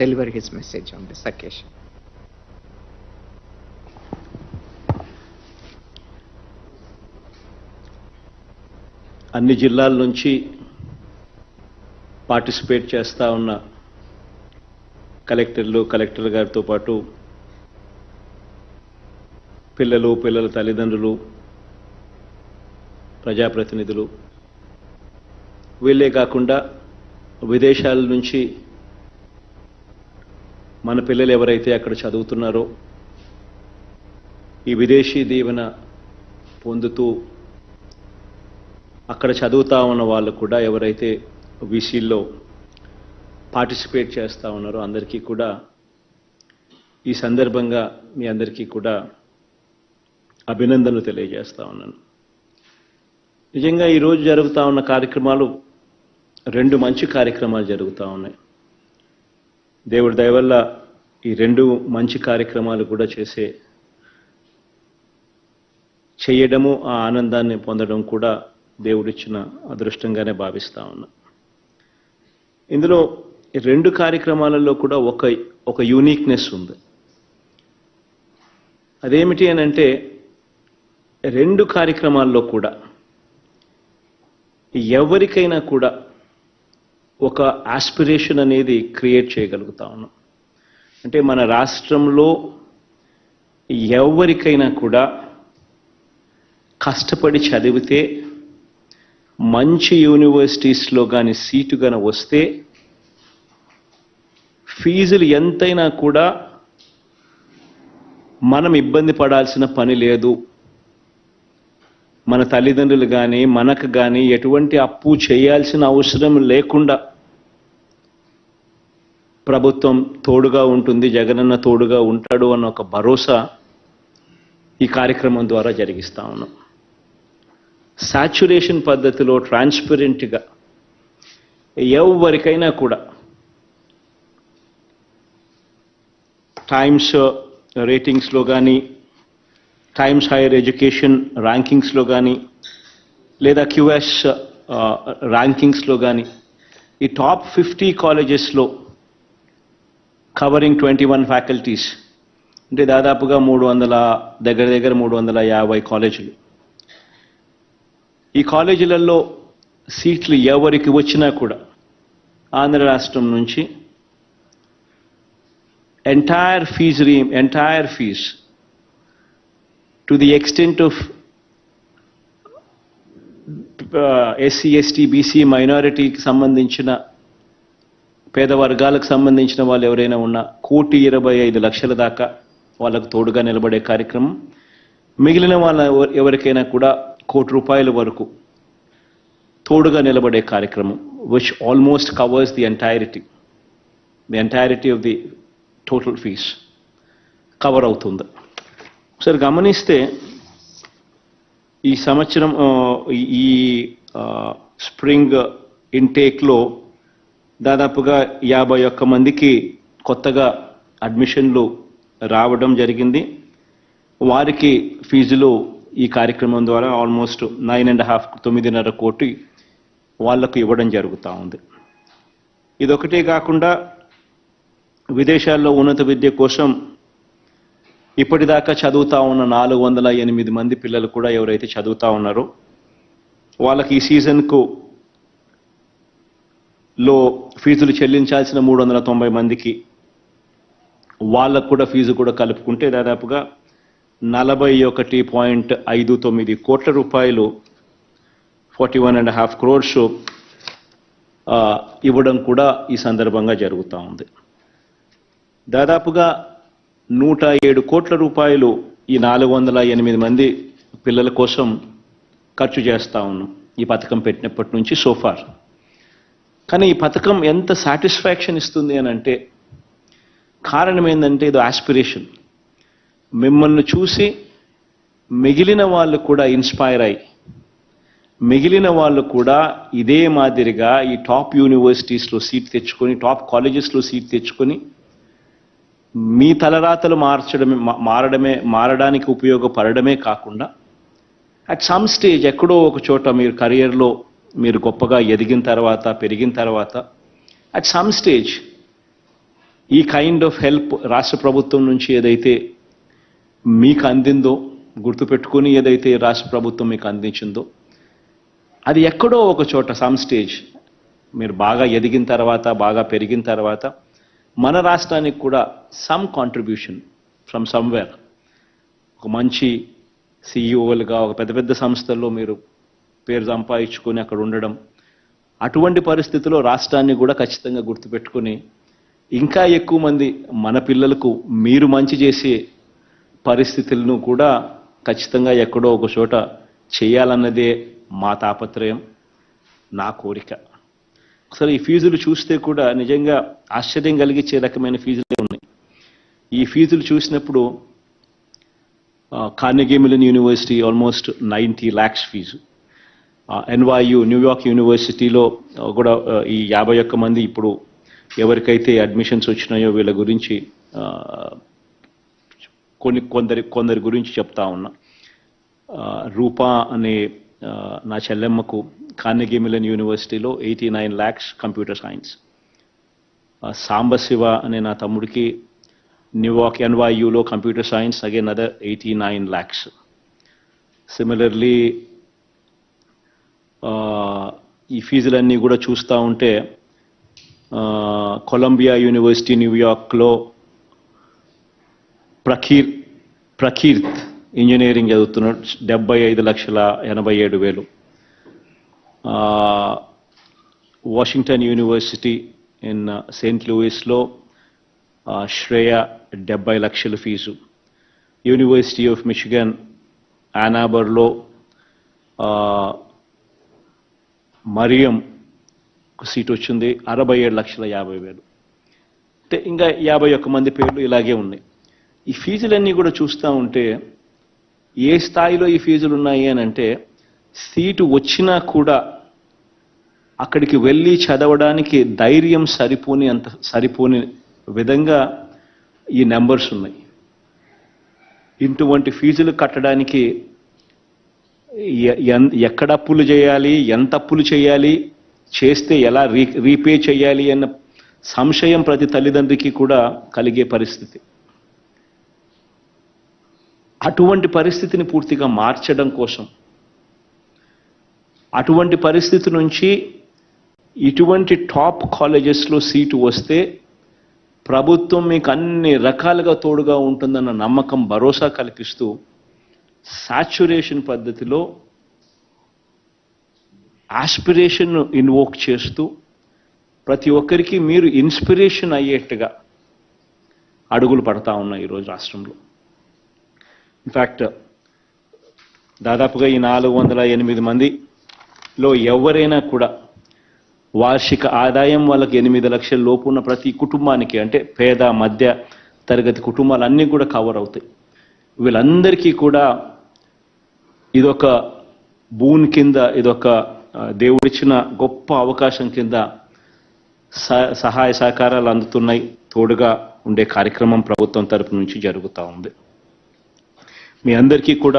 deliver his message on this occasion. అన్ని జిల్లాల నుంచి పార్టిసిపేట్ చేస్తూ ఉన్న కలెక్టర్ గారితో పాటు పిల్లల తల్లిదండ్రులు, ప్రజాప్రతినిధులు, వీళ్ళే కాకుండా విదేశాల నుంచి మన పిల్లలు ఎవరైతే అక్కడ చదువుతున్నారో ఈ విదేశీ దీవెన పొందుతూ అక్కడ చదువుతా ఉన్న వాళ్ళు కూడా ఎవరైతే వీసీల్లో పార్టిసిపేట్ చేస్తూ ఉన్నారో అందరికీ కూడా ఈ సందర్భంగా మీ అందరికీ కూడా అభినందనలు తెలియజేస్తా ఉన్నాను. నిజంగా ఈరోజు జరుగుతూ ఉన్న కార్యక్రమాలు రెండు మంచి కార్యక్రమాలు జరుగుతూ ఉన్నాయి. దేవుడి దయ వల్ల ఈ రెండు మంచి కార్యక్రమాలు కూడా చేయడము, ఆ ఆనందాన్ని పొందడం కూడా దేవుడిచ్చిన అదృష్టంగానే భావిస్తా ఉన్నా. ఇందులో రెండు కార్యక్రమాలలో కూడా ఒక యూనిక్నెస్ ఉంది. అదేమిటి అని అంటే రెండు కార్యక్రమాల్లో కూడా ఎవరికైనా కూడా ఒక ఆస్పిరేషన్ అనేది క్రియేట్ చేయగలుగుతా ఉన్నాం. అంటే మన రాష్ట్రంలో ఎవరికైనా కూడా కష్టపడి చదివితే మంచి యూనివర్సిటీస్లో కానీ సీటు కానీ వస్తే ఫీజులు ఎంతైనా కూడా మనం ఇబ్బంది పడాల్సిన పని లేదు. మన తల్లిదండ్రులు కానీ మనకు కానీ ఎటువంటి అప్పు చేయాల్సిన అవసరం లేకుండా ప్రభుత్వం తోడుగా ఉంటుంది, జగనన్న తోడుగా ఉంటాడు అన్న ఒక భరోసా ఈ కార్యక్రమం ద్వారా జరిగిస్తా ఉన్నాం. సాచ్యురేషన్ పద్ధతిలో ట్రాన్స్పరెంట్గా ఎవరికైనా కూడా టైమ్స్ రేటింగ్స్లో కానీ, టైమ్స్ హైయర్ ఎడ్యుకేషన్ ర్యాంకింగ్స్లో కానీ, లేదా క్యూఎస్ ర్యాంకింగ్స్లో కానీ ఈ టాప్ 50 కాలేజెస్లో కవరింగ్ 21 ఫ్యాకల్టీస్, అంటే దాదాపుగా 350 కాలేజీలు. ఈ కాలేజీలలో సీట్లు ఎవరికి వచ్చినా కూడా ఆంధ్ర రాష్ట్రం నుంచి entire fees to the extent of SC, ST, BC, మైనారిటీకి సంబంధించిన పేద వర్గాలకు సంబంధించిన వాళ్ళు ఎవరైనా ఉన్నా 1,25,00,000 దాకా వాళ్ళకు తోడుగా నిలబడే కార్యక్రమం. మిగిలిన వాళ్ళ ఎవరికైనా కూడా ₹1,00,00,000 వరకు తోడుగా నిలబడే కార్యక్రమం, which almost covers the entirety of the total fees cover అవుతుంది. ఒకసారి గమనిస్తే ఈ సంవత్సరం ఈ స్ప్రింగ్ ఇంటేక్లో దాదాపుగా 51 మందికి కొత్తగా అడ్మిషన్లు రావడం జరిగింది. వారికి ఫీజులు ఈ కార్యక్రమం ద్వారా ఆల్మోస్ట్ 9.5 కోటి వాళ్లకు ఇవ్వడం జరుగుతూ ఉంది. ఇదొకటే కాకుండా విదేశాల్లో ఉన్నత విద్య కోసం ఇప్పటిదాకా చదువుతా ఉన్న 408 మంది పిల్లలు కూడా ఎవరైతే చదువుతా ఉన్నారో వాళ్ళకి ఈ సీజన్కు లో ఫీజులు చెల్లించాల్సిన 390 మందికి వాళ్ళకు కూడా ఫీజు కూడా కలుపుకుంటే దాదాపుగా 41.59 కోట్ల రూపాయలు, 41.5 crores ఇవ్వడం కూడా ఈ సందర్భంగా జరుగుతూ ఉంది. దాదాపుగా 107 కోట్ల రూపాయలు ఈ 408 మంది పిల్లల కోసం ఖర్చు చేస్తూ ఉన్నాం ఈ పథకం పెట్టినప్పటి నుంచి సోఫార్. కానీ ఈ పథకం ఎంత సాటిస్ఫాక్షన్ ఇస్తుంది అని అంటే కారణం ఏంటంటే ఇది ఆస్పిరేషన్. మిమ్మల్ని చూసి మిగిలిన వాళ్ళు కూడా ఇన్స్పైర్ అయ్యి మిగిలిన వాళ్ళు కూడా ఇదే మాదిరిగా ఈ టాప్ యూనివర్సిటీస్లో సీట్ తెచ్చుకొని, టాప్ కాలేజెస్లో సీట్ తెచ్చుకొని మీ తలరాతలు మారడానికి ఉపయోగపడమే కాకుండా అట్ సమ్ స్టేజ్ ఎక్కడో ఒక చోట మీరు కెరియర్లో మీరు గొప్పగా ఎదిగిన తర్వాత, పెరిగిన తర్వాత అట్ సమ్ స్టేజ్ ఈ కైండ్ ఆఫ్ హెల్ప్ రాష్ట్ర ప్రభుత్వం నుంచి ఏదైతే మీకు అందిందో, గుర్తుపెట్టుకుని ఏదైతే రాష్ట్ర ప్రభుత్వం మీకు అందించిందో, అది ఎక్కడో ఒక చోట సమ్ స్టేజ్ మీరు బాగా ఎదిగిన తర్వాత, బాగా పెరిగిన తర్వాత మన రాష్ట్రానికి కూడా సమ్ కాంట్రిబ్యూషన్ ఫ్రమ్ సమ్వేర్, ఒక మంచి సిఇఓలుగా ఒక పెద్ద పెద్ద సంస్థల్లో మీరు పేరు సంపాదించుకొని అక్కడ ఉండడం, అటువంటి పరిస్థితుల్లో రాష్ట్రాన్ని కూడా ఖచ్చితంగా గుర్తుపెట్టుకుని ఇంకా ఎక్కువ మంది మన పిల్లలకు మీరు మంచి చేసే పరిస్థితులను కూడా ఖచ్చితంగా ఎక్కడో ఒక చోట చేయాలన్నదే మా తాపత్రయం, నా కోరిక. అసలు ఈ ఫీజులు చూస్తే కూడా నిజంగా ఆశ్చర్యం కలిగించే రకమైన ఫీజులే ఉన్నాయి. ఈ ఫీజులు చూసినప్పుడు Carnegie Mellon University almost 90 lakhs fee, NYU New York యూనివర్సిటీలో కూడా ఈ 51 మంది ఇప్పుడు ఎవరికైతే అడ్మిషన్స్ వచ్చినాయో వీళ్ళ గురించి కొందరి గురించి చెప్తా ఉన్నా. రూపా అనే నా చెల్లెమ్మకు కార్నెగీ మెల్లన్ యూనివర్సిటీలో 89 lakhs కంప్యూటర్ సైన్స్. సాంబశివ అనే నా తమ్ముడికి న్యూయార్క్ NYUలో computer science, again other 89 lakhs. Similarly ఈ ఫీజులన్నీ కూడా చూస్తూ ఉంటే కొలంబియా యూనివర్సిటీ న్యూయార్క్లో ప్రకీర్త్ ఇంజనీరింగ్ చదువుతున్నాడు, 75,87,000. వాషింగ్టన్ యూనివర్సిటీ ఇన్ సెయింట్ లూయిస్లో శ్రేయ 70 లక్షల ఫీజు. యూనివర్సిటీ ఆఫ్ మిచిగన్ యానాబర్లో మరియం సీట్ వచ్చింది, 67,50,000. అంటే ఇంకా 51 మంది పేర్లు ఇలాగే ఉన్నాయి. ఈ ఫీజులన్నీ కూడా చూస్తూ ఉంటే ఏ స్థాయిలో ఈ ఫీజులు ఉన్నాయి అని అంటే, సీటు వచ్చినా కూడా అక్కడికి వెళ్ళి చదవడానికి ధైర్యం సరిపోని విధంగా ఈ నెంబర్స్ ఉన్నాయి. ఇటువంటి ఫీజులు కట్టడానికి ఎక్కడ అప్పులు చేయాలి, ఎంత అప్పులు చేయాలి, చేస్తే ఎలా రీపే చేయాలి అన్న సంశయం ప్రతి తల్లిదండ్రికి కూడా కలిగే పరిస్థితి. అటువంటి పరిస్థితిని పూర్తిగా మార్చడం కోసం, అటువంటి పరిస్థితి నుంచి ఇటువంటి టాప్ కాలేజెస్లో సీటు వస్తే ప్రభుత్వం మీకు అన్ని రకాలుగా తోడుగా ఉంటుందన్న నమ్మకం, భరోసా కల్పిస్తూ సాచ్యురేషన్ పద్ధతిలో ఆస్పిరేషన్ ఇన్వోక్ చేస్తూ ప్రతి ఒక్కరికి మీరు ఇన్స్పిరేషన్ అయ్యేట్టుగా అడుగులు పడతా ఉన్నాయి ఈరోజు రాష్ట్రంలో. ఇన్ఫ్యాక్ట్ దాదాపుగా ఈ 408 మందిలో ఎవరైనా కూడా వార్షిక ఆదాయం వాళ్ళకి 8 లక్షల లోపు ఉన్న ప్రతి కుటుంబానికి, అంటే పేద మధ్య తరగతి కుటుంబాలన్నీ కూడా కవర్ అవుతాయి. వీళ్ళందరికీ కూడా ఇదొక బూన్ కింద, ఇదొక దేవుడిచ్చిన గొప్ప అవకాశం కింద సహాయ సహకారాలు అందుతున్నాయి. తోడుగా ఉండే కార్యక్రమం ప్రభుత్వం తరపు నుంచి జరుగుతూ ఉంది. మీ అందరికీ కూడా